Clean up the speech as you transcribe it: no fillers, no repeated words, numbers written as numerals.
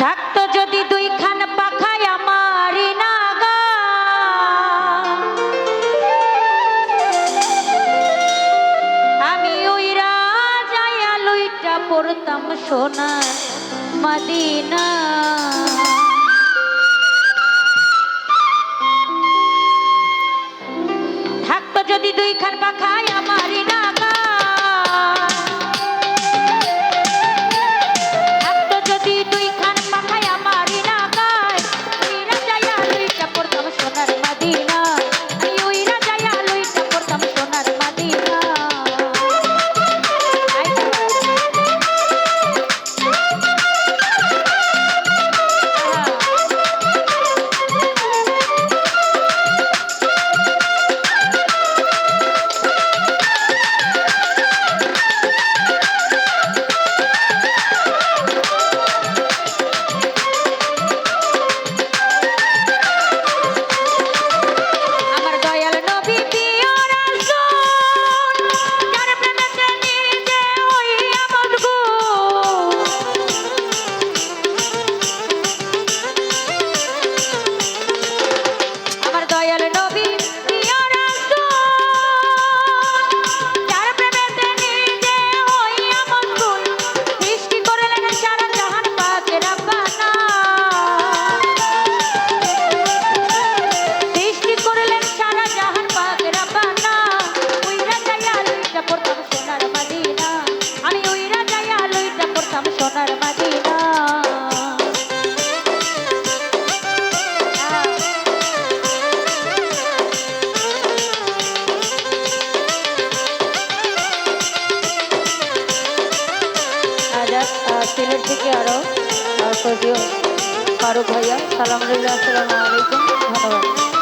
থাকতো যদি দুইখান পাখায় আমারই নাগা, আমি উইরা যাইয়া লইটা পড়তাম সোনার মদিনা। থাকতো যদি দুইখান পাখায় আমারই নাগা, থাকতো যদি দুইখান পাখায় আমারই নাগায়, উইরা যাইয়া লইটা পড়তাম সোনার মদিনা। আমি উইরা যাইয়া লইটা পড়তাম সোনার মদিনা। সিলেট থেকে আরো ফারুক ভাইয়া, সালাম আলাইকুম, ধন্যবাদ।